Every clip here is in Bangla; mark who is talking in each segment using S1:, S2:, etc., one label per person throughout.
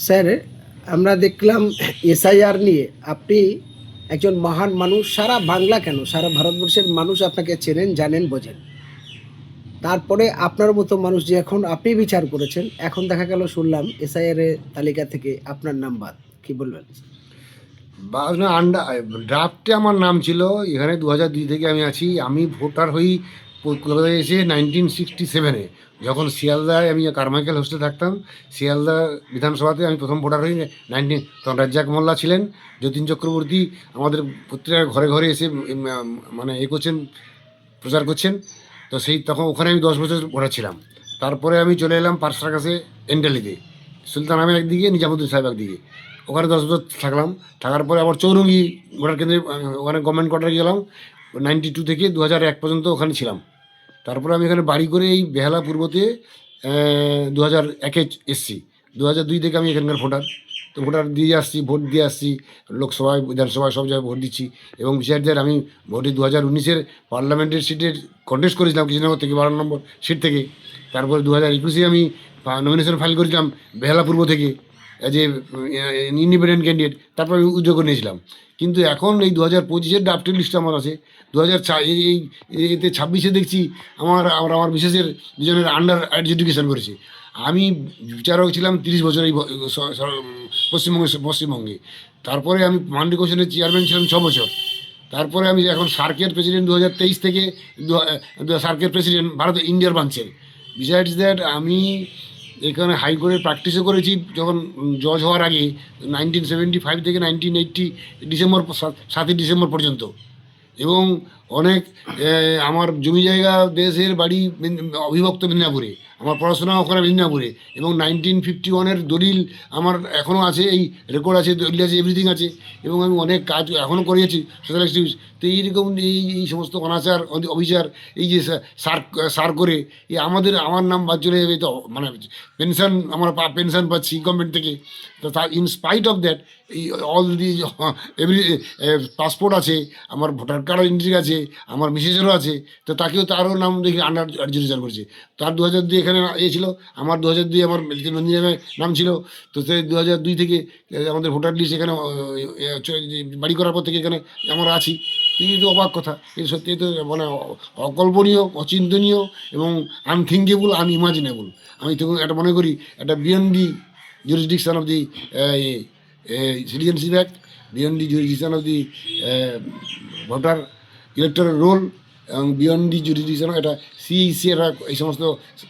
S1: স্যার, আমরা দেখলাম এসআইআর নিয়ে আপনি একজন মহান মানুষ। সারা বাংলা কেন, সারা ভারতবর্ষের মানুষ আপনাকে চেনেন, জানেন, বোঝেন। তারপরে আপনার মতো মানুষ যে এখন আপনি বিচার করেছেন, এখন দেখা গেল শুনলাম এসআইআর এর তালিকা থেকে আপনার নাম বাদ। কি বলবেন?
S2: বা ড্রাফটে আমার নাম ছিল। এখানে 2002 থেকে আমি আছি। আমি ভোটার হই কলকাতায় এসে 1967-এ, যখন শিয়ালদায় আমি কারমাইকেল হোস্টেলে থাকতাম। শিয়ালদা বিধানসভাতে আমি প্রথম ভোটার হই। তখন রাজ্জাক মোল্লা ছিলেন, যতীন চক্রবর্তী আমাদের প্রত্যেকটা ঘরে ঘরে এসে মানে করছেন, প্রচার করছেন। তো তখন ওখানে আমি 10 বছর ভোটার ছিলাম। তারপরে আমি চলে এলাম পার্ক সার্কাসে, এন্ডালিতে, সুলতান আহমেদ একদিকে, নিজামুদ্দিন সাহেব একদিকে। ওখানে 10 বছর থাকলাম। থাকার পরে আবার চৌরঙ্গি ভোটার কেন্দ্রে, ওখানে গভর্নমেন্ট কোয়ার্টারে গেলাম। 92 থেকে 2001 পর্যন্ত ওখানে ছিলাম। তারপরে আমি এখানে বাড়ি করে এই বেহালা পূর্বতে 2001-এ এসছি। 2002 থেকে আমি এখানকার ভোটার। তো ভোটার দিয়ে আসছি, ভোট দিয়ে আসছি, লোকসভায়, বিধানসভায় সব জায়গায় ভোট দিচ্ছি। এবং বিশেষদের আমি ভোটে 2019-এর পার্লামেন্টের সিটের কন্টেস্ট করেছিলাম কৃষ্ণনগর থেকে, 12 নম্বর সিট থেকে। তারপরে 2021-এ আমি নমিনেশন ফাইল করেছিলাম বেহালা পূর্ব থেকে, অ্যাজ এ ইন্ডিপেন্ডেন্ট ক্যান্ডিডেট। তারপর আমি উদ্যোগ নিয়েছিলাম। কিন্তু এখন এই 2025-এর ড্রাফটের লিস্ট আমার আছে। 2004 এতে 26-এ দেখছি আমার বিশেষের দুজনের আন্ডার এডুকেশন করেছে। আমি বিচারক ছিলাম 30 বছর এই পশ্চিমবঙ্গে। তারপরে আমি মান্ডি কমিশনের চেয়ারম্যান ছিলাম 6 বছর। তারপরে আমি এখন সার্কের প্রেসিডেন্ট 2023 থেকে, সার্কের প্রেসিডেন্ট ভারত ইন্ডিয়ার ব্রাঞ্চের। বিসাইডস দ্যাট আমি এখানে হাইকোর্টে প্র্যাকটিসও করেছি যখন জজ হওয়ার আগে, 1975 থেকে 1980 ডিসেম্বর, 7ই ডিসেম্বর পর্যন্ত। এবং অনেক আমার জমি জায়গা, দেশের বাড়ি অবিভক্ত মেদিনীপুরে, আমার পড়াশোনা ওখানে মেদিনীপুরে। এবং 1951-এর দলিল আমার এখনও আছে, এই রেকর্ড আছে, দলিল আছে, এভরিথিং আছে। এবং আমি অনেক কাজ এখনও করিয়েছি সোশ্যাল অ্যাক্টিভিটিস। তো এইরকম এই সমস্ত অনাচার, অবিচার, এই যে সার করে আমার নাম বাদ চলে যাবে, তো মানে পেনশন, আমরা পেনশন পাচ্ছি গভর্নমেন্ট থেকে। তো তার ইন স্পাইট অফ দ্যাট, এই অল দি এভরি পাসপোর্ট আছে, আমার ভোটার কার্ড এন্ট্রি আছে, আমার মিসেসেরও আছে। তো তারও নাম দেখি আন্ডার রেজিস্ট্রেশন করেছে। তার 2002 এখানে ছিল, আমার 2002 আমার নন্দীগ্রামে নাম ছিল। তো সেই 2002 থেকে আমাদের ভোটার লিস্ট এখানে বাড়ি করার পর থেকে এখানে আমরা আছি। কিন্তু অবাক কথা, এই সত্যি তো মানে অকল্পনীয়, অচিন্তনীয় এবং আনথিঙ্কেবল, আনইমাজিনেবল। আমি তো এটা মনে করি, একটা beyond the jurisdiction of the Citizenship Act, beyond the jurisdiction of the voter electoral role, এবং বিয়ন্ড দি jurisdiction এটা সিইসি, এরা এই সমস্ত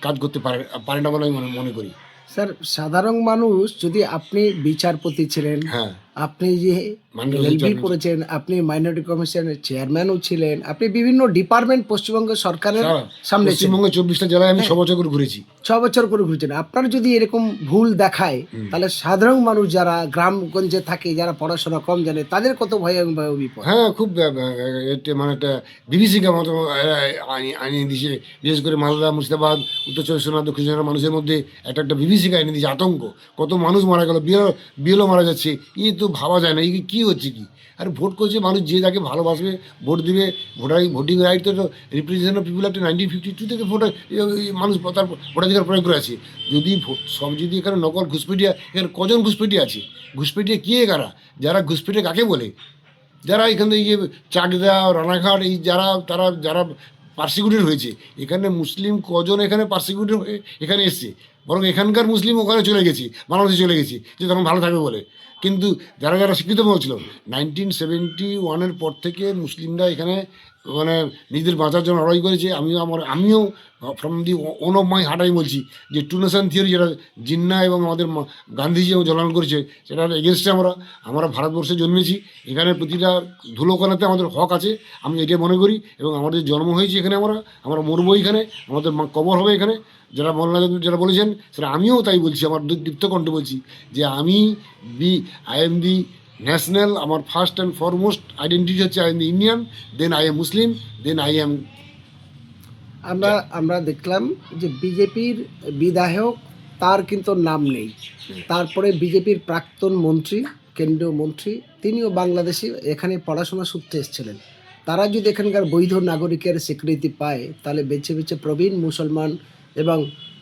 S2: কাজ করতে পারে না বলে আমি মনে করি।
S1: স্যার, সাধারণ মানুষ, যদি আপনি বিচারপতি ছিলেন,
S2: হ্যাঁ,
S1: আপনি যে
S2: মাননীয়
S1: এলবি
S2: চেয়ারম্যান।
S1: করেছেন, আপনি মাইনরিটি কমিশনের চেয়ারম্যানও ছিলেন, আপনি বিভিন্ন ডিপার্টমেন্ট পশ্চিমবঙ্গ সরকারের সামলেছেন,
S2: পশ্চিমবঙ্গের 24টা জেলায় আমি
S1: হ্যাঁ।
S2: 6 বছর করে ঘুরেছি।
S1: 6 বছর করে ঘুরছেন। আপনার যদি এরকম ভুল দেখায়, তাহলে সাধারণ মানুষ যারা গ্রামগঞ্জে থাকে, যারা পড়াশোনা কম জানে, তাদের কত ভয় এবং বিপদ।
S2: হ্যাঁ, খুব মানে একটা বিভীষিকা মতো আনিয়ে দিয়েছে। বিশেষ করে মালদা, মুর্শিদাবাদ, উত্তর চব্বিশ পরগনা, দক্ষিণ চব্বিশ পরগনার মানুষের মধ্যে একটা বিভীষিকা এনে দিয়েছে, আতঙ্ক। কত মানুষ মারা গেল, বিয়েলও মারা যাচ্ছে। তো ভাবা যায় না এই কী হচ্ছে কি। আর ভোট করছে মানুষ, যে যাকে ভালোবাসবে ভোট দিবে। ভোটিং রাইট তো রিপ্রেজেন্টেশন অফ পিপুল একটা 1952 থেকে মানুষ তার ভোটাধিকার প্রয়োগ করে আছে। যদি সব যদি এখানে নকল ঘুষপেটিয়া, এখানে কজন ঘুষপেটিয়া আছে? ঘুষপেটিয়া কে কারা? যারা ঘুষপেটিয়া কাকে বলে? যারা এখান থেকে চাকদা, রানাঘাট, এই যারা পার্সিকিউটেড হয়েছে, এখানে মুসলিম কজন এখানে পার্সিকিউটেড হয়ে এখানে এসছে? বরং এখানকার মুসলিম ওখানে চলে গেছি, বাংলাদেশে চলে গেছি, যে তখন ভালো থাকবে বলে। কিন্তু যারা শিক্ষিত ছিল, 1971-এর পর থেকে মুসলিমরা এখানে মানে নিজেদের বাঁচার জন্য লড়াই করেছে। আমিও from the own of my heart আমি বলছি যে টু নেশন থিওরি, যেটা জিন্না এবং আমাদের গান্ধীজি এবং জলান করেছে, সেটার এগেনস্টে আমরা ভারতবর্ষে জন্মেছি। এখানে প্রতিটা ধুলোকণাতে আমাদের হক আছে, আমি এটা মনে করি। এবং আমাদের জন্ম হয়েছে এখানে, আমরা মরবো এখানে, আমাদের কবর হবে এখানে। যারা বলেছেন সেটা আমিও তাই বলছি, আমার দীপ্ত কণ্ঠে বলছি যে আই এম দি ন্যাশনাল, আমার ফার্স্ট অ্যান্ড ফরমোস্ট আইডেন্টিটি হচ্ছে I am the Indian, then I am Muslim, then I am.
S1: আমরা দেখলাম যে বিজেপির বিধায়ক, তার কিন্তু নাম নেই। তারপরে বিজেপির প্রাক্তন মন্ত্রী, কেন্দ্রীয় মন্ত্রী, তিনিও বাংলাদেশি, এখানে পড়াশোনা সূত্রে এসেছিলেন। তারা যদি এখানকার বৈধ নাগরিকের স্বীকৃতি পায়, তাহলে বেছে বেছে প্রবীণ মুসলমান এবং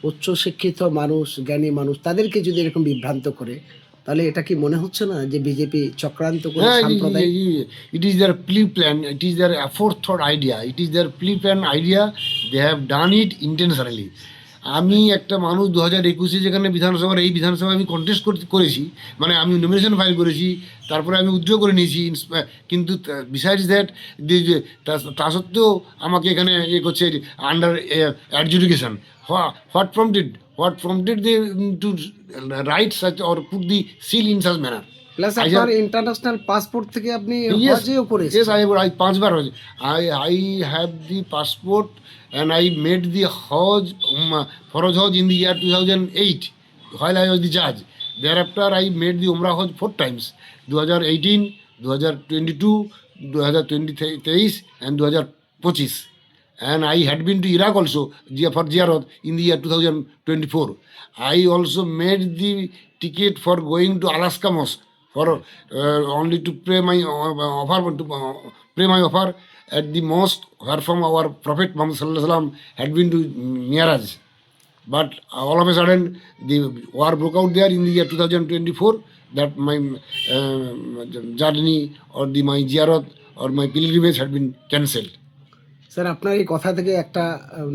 S1: উচ্চশিক্ষিত মানুষ, জ্ঞানী মানুষ, তাদেরকে যদি এরকম বিভ্রান্ত করে, তাহলে এটা কি মনে হচ্ছে না যে বিজেপি চক্রান্ত করে
S2: হ্যাঁ,
S1: সাম্প্রদায়িক?
S2: it is their pre-plan, it is their aforethought idea, it is their pre-plan idea, they have done it intentionally. আমি একটা মানুষ 2021-এ যেখানে বিধানসভার এই বিধানসভায় আমি কন্টেস্ট করেছি, মানে আমি নমিনেশন ফাইল করেছি, তারপরে আমি উইথড্র করে নিয়েছি, কিন্তু বিসাইডস দ্যাট তা সত্ত্বেও আমাকে এখানে করছে under adjudication. What prompted they to write such or put the seal in such manner?
S1: Plus
S2: I
S1: আপনার
S2: have-
S1: ইন্টারন্যাশনাল পাসপোর্ট থেকে আপনি
S2: Yes,
S1: হজেও করেছেন।
S2: yes, I 5 বার হয়েছে। I have the passport and I made the Hajj, Faraj Hajj in the year 2008 while I was the judge. Thereafter I made the Umrah Hajj 4 times, 2018, 2022, 2023 and 2025. And I had been to Iraq also for Ziyarat in the year 2024. I also made the ticket for going to Alaska Mosque for only to pray my offer at the mosque where from our Prophet Muhammad Sallallahu Alaihi Wasallam had been to Miraj. But all of a sudden, the war broke out there in the year 2024. That my journey or my ziyarat or my pilgrimage had been cancelled.
S1: Sir, আপনার এই কথা থেকে একটা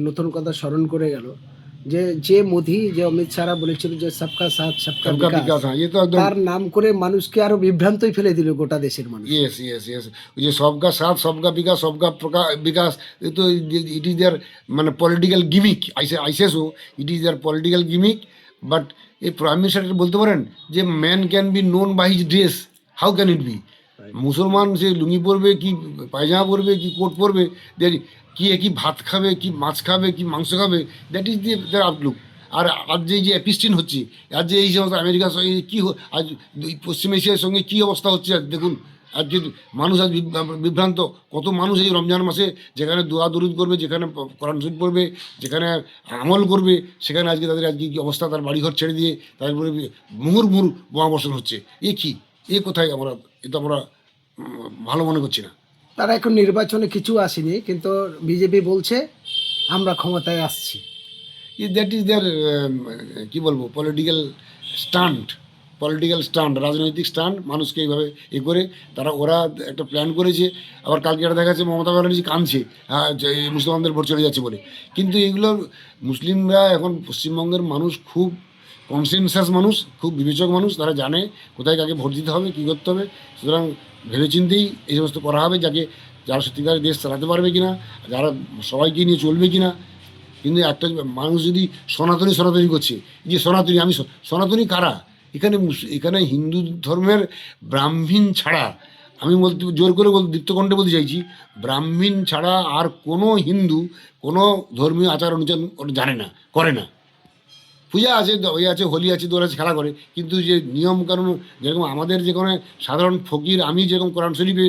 S1: নতুন কথা স্মরণ করে গেল, যে মোদি, যে অমিত শাহরা বলেছিল যে সবকা সাথ সবকা
S2: सबका
S1: বিকাশ,
S2: विकास, हाँ, ये तो एकदम
S1: তার নাম করে মানুষকে আরো বিভ্রান্তই ফেলে দিল গোটা দেশের মানুষ।
S2: यस। ये सबका साथ सबका विकास सबका विकास, ये तो इट इज देयर মানে পলিটিক্যাল গিমিক। আইসে so it is there political gimmick. But এই প্রাইম মিনিস্টার বলতে পারেন যে man can be known by his dress, how can it be? মুসলমান সে লুঙ্গি পরবে কি পায়জামা পরবে কি কোট পরবে, কি ভাত খাবে কি মাছ খাবে কি মাংস খাবে, that is the their outlook. আর আজ যে অ্যাপিস্টিন হচ্ছে, আজ যে এই সমস্ত আমেরিকার সঙ্গে কী আজ পশ্চিম এশিয়ার সঙ্গে কী অবস্থা হচ্ছে, আজ দেখুন আজকে মানুষ আজ বিভ্রান্ত। কত মানুষ এই রমজান মাসে যেখানে দোয়া দরুদ করবে, যেখানে কোরআন শরীফ পড়বে, যেখানে আমল করবে, সেখানে আজকে তাদের আজকে কী অবস্থা, তার বাড়িঘর ছেড়ে দিয়ে তাদের উপরে মুহুর্মুহুর বোমা বর্ষণ হচ্ছে। এ কি, এ কোথায় আমরা, এ তো আমরা ভালো মনে করছি না।
S1: তারা এখন নির্বাচনে কিছু আসেনি, কিন্তু বিজেপি বলছে আমরা ক্ষমতায় আসছি।
S2: দ্যাট ইজ দেয়ার কী বলবো, পলিটিক্যাল স্টান্ট, রাজনৈতিক স্টান্ট। মানুষকে এইভাবে করে ওরা একটা প্ল্যান করেছে। আবার কালকে একটা দেখা যাচ্ছে মমতা ব্যানার্জি কাঁদছে, হ্যাঁ, যে মুসলমানদের ভোট চলে যাচ্ছে বলে। কিন্তু এগুলো মুসলিমরা, এখন পশ্চিমবঙ্গের মানুষ খুব কনসেনসাস মানুষ, খুব বিবেচক মানুষ, তারা জানে কোথায় কাকে ভোট দিতে হবে, কী করতে হবে। সুতরাং ভেবেচিন্তেই এই সমস্ত করা হবে, যারা সত্যিকারের দেশ চালাতে পারবে কিনা, যারা সবাইকে নিয়ে চলবে কিনা। কিন্তু একটা মানুষ যদি সনাতনী করছে, যে সনাতনী, আমি সনাতনী কারা? এখানে হিন্দু ধর্মের ব্রাহ্মণ ছাড়া, আমি জোর করে দীপ্তকণ্ঠে বলতে চাইছি, ব্রাহ্মণ ছাড়া আর কোনো হিন্দু কোনো ধর্মীয় আচার অনুচার জানে না, করে না। পূজা আছে, আছে, হোলি আছে, দোল আছে, খেলা করে, কিন্তু যে নিয়ম কানুন, যেরকম আমাদের যে কোনো সাধারণ ফকির, আমি যেরকম কোরআন শরীফে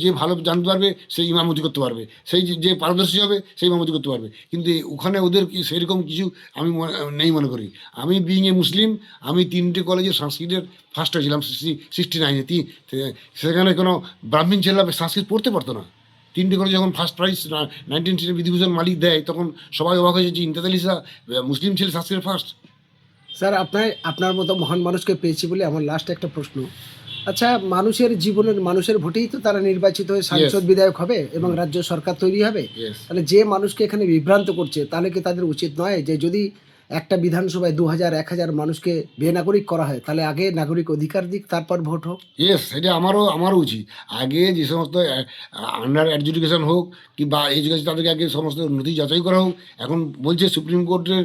S2: যে ভালো জানতে পারবে সেই ইমামতি করতে পারবে, সেই যে পারদর্শী হবে সেই ইমামতি করতে পারবে। কিন্তু ওখানে ওদের সেরকম কিছু আমি নেই মনে করি। আমি বিইং এ মুসলিম, আমি 3টে কলেজে সংস্কৃতের ফার্স্ট হয়েছিলাম 69-এ। সেখানে কোনো ব্রাহ্মণ ছেলেরা সংস্কৃত পড়তে পারতো না। 3টে কলেজে যখন ফার্স্ট প্রাইজ 19 বিধুভূষণ মালিক দেয়, তখন সবাই অবাক হয়েছে যে ইমতাজ আলী শাহ মুসলিম ছেলে সংস্কৃত ফার্স্ট।
S1: স্যার, আপনার মতো মহান মানুষকে পেয়েছি বলে আমার লাস্ট একটা প্রশ্ন। আচ্ছা, মানুষের ভোটেই তো তারা নির্বাচিত হয়ে সাংসদ, বিধায়ক হবে এবং রাজ্য সরকার তৈরি হবে।
S2: Yes.
S1: তাহলে যে মানুষকে এখানে বিভ্রান্ত করছে, তাহলে কি তাদের উচিত নয় যে যদি একটা বিধানসভায় 2000-1000 মানুষকে বেনাগরিক করা হয়, তাহলে আগে নাগরিক অধিকার দিক, তারপর ভোট হোক?
S2: ইয়েস, এটা আমারও উচিত। আগে যে সমস্ত আন্ডার অ্যাডজুডিকেশন হোক কি বা এডুকেশন, তাদেরকে আগে সমস্ত নথি যাচাই করা হোক। এখন বলছে সুপ্রিম কোর্টের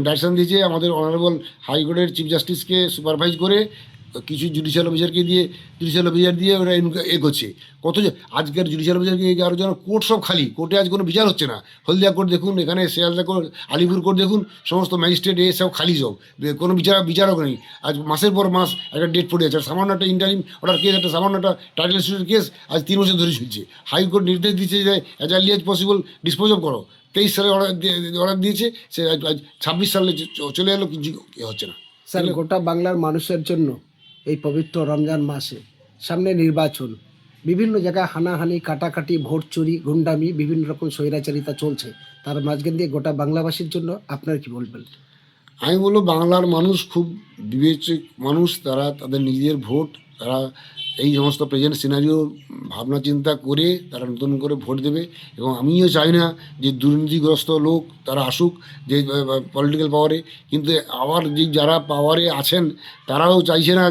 S2: ডাইরেকশন দিয়েছে আমাদের অনারেবল হাইকোর্টের চিফ জাস্টিসকে সুপারভাইজ করে কিছু জুডিশিয়াল অফিসার দিয়ে ওরা করছে। আজকের জুডিশিয়াল অফিসারকে আরও যেন কোর্ট সব খালি, কোর্টে আজ কোনো বিচার হচ্ছে না। হলদিয়া কোর্ট দেখুন, এখানে শিয়ালদা কোর্ট, আলিপুর কোর্ট দেখুন, সমস্ত ম্যাজিস্ট্রেট সব খালি, সব কোনো বিচারক নেই। আজ মাসের পর মাস একটা ডেট পড়ে যাচ্ছে। সামান্য একটা ইন্টারিম অর্ডার কেস, একটা সামান্য একটা টাইটেল স্টুডেন্ট কেস আজ 3 বছর ধরে চলছে। হাইকোর্ট নির্দেশ দিচ্ছে যে as early as possible dispose of করো। 23 সালে অর্ডার দিয়েছে, সে আজ 26 সালে চলে এলো, কিছু হচ্ছে না।
S1: স্যার, গোটা বাংলার মানুষের জন্য এই পবিত্র রমজান মাসে সামনে নির্বাচন, বিভিন্ন জায়গায় হানাহানি কাটাকাটি ভোট চুরি গুন্ডামি বিভিন্ন রকম স্বৈরাচারিতা চলছে, তার মাঝখান দিয়ে গোটা বাংলাবাসীর জন্য আপনার কি বলবেন?
S2: আমি বলবো বাংলার মানুষ খুব বিবেচক মানুষ, তারা তাদের নিজের ভোট তারা এই সমস্ত প্রেজেন্ট সিনারিও ভাবনা চিন্তা করে তারা নতুন করে ভোট দেবে। এবং আমিও চাই না যে দুর্নীতিগ্রস্ত লোক তারা আসুক যে পলিটিক্যাল পাওয়ারে, কিন্তু আবার যে যারা পাওয়ারে আছেন তারাও চাইছে না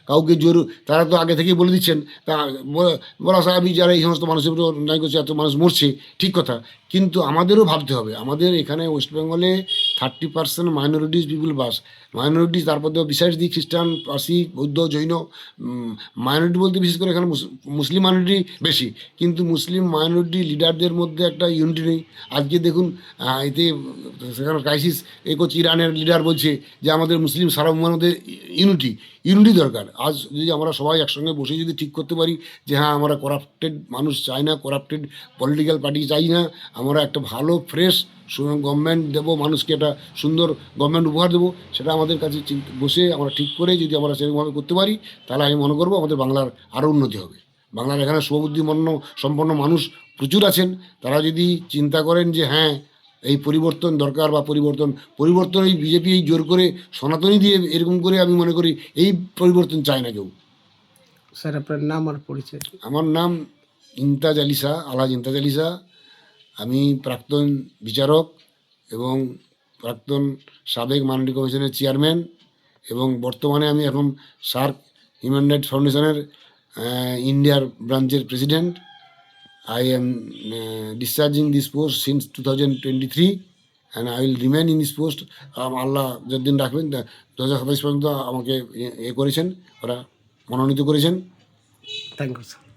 S2: কাউকে জোর, তারা তো আগে থেকেই বলে দিচ্ছেন তা বলা স্বাভাবিক যারা এই সমস্ত মানুষের উপর অন্যায় করছে, এত মানুষ মরছে, ঠিক কথা, কিন্তু আমাদেরও ভাবতে হবে। আমাদের এখানে ওয়েস্ট বেঙ্গলে 30% মাইনরিটিস পিপুল বাস, মাইনরিটিস, তারপর তো বিসাইডস দি খ্রিস্টান, পার্সি, বৌদ্ধ, জৈন, মাইনরিটি বলতে বিশেষ করে এখানে মুসলিম মাইনরিটি বেশি, কিন্তু মুসলিম মাইনরিটি লিডারদের মধ্যে একটা ইউনিটি নেই। আজকে দেখুন এতে সেখানে ক্রাইসিস এ করছে, ইরানের লিডার বলছে যে আমাদের মুসলিম সার্বভৌমের মধ্যে ইউনিটি দরকার। আজ যদি আমরা সবাই একসঙ্গে বসে যদি ঠিক করতে পারি যে হ্যাঁ আমরা করাপ্টেড মানুষ চাই না, করাপ্টেড পলিটিক্যাল পার্টি চাই না, আমরা একটা ভালো ফ্রেশ গভর্নমেন্ট দেবো, মানুষকে একটা সুন্দর গভর্নমেন্ট উপহার দেবো, সেটা আমাদের কাছে বসে আমরা ঠিক করে যদি আমরা সেরকমভাবে করতে পারি, তাহলে আমি মনে করবো আমাদের বাংলার আরও উন্নতি হবে। বাংলার এখানে শুভবুদ্ধিমন্ন সম্পন্ন মানুষ প্রচুর আছেন, তারা যদি চিন্তা করেন যে হ্যাঁ এই পরিবর্তন দরকার বা পরিবর্তন এই বিজেপি এই জোর করে সনাতনী দিয়ে এরকম করে, আমি মনে করি এই পরিবর্তন চায় না কেউ।
S1: স্যার আপনার নাম আর পরিচয়?
S2: আমার নাম ইমতাজ আলী শাহ, আলহাজ ইমতাজ আলী শাহ। আমি প্রাক্তন বিচারক এবং প্রাক্তন সাবেক মাননীয় কমিশনের চেয়ারম্যান, এবং বর্তমানে আমি এখন সার্ক হিউম্যান রাইটস ফাউন্ডেশনের ইন্ডিয়ার ব্রাঞ্চের president. I am discharging this post since 2023 and I will remain in this post. Allah যতদিন রাখবেন, 2027 পর্যন্ত আমাকে করেছেন, ওরা মনোনীত করেছেন।
S1: Thank you sir.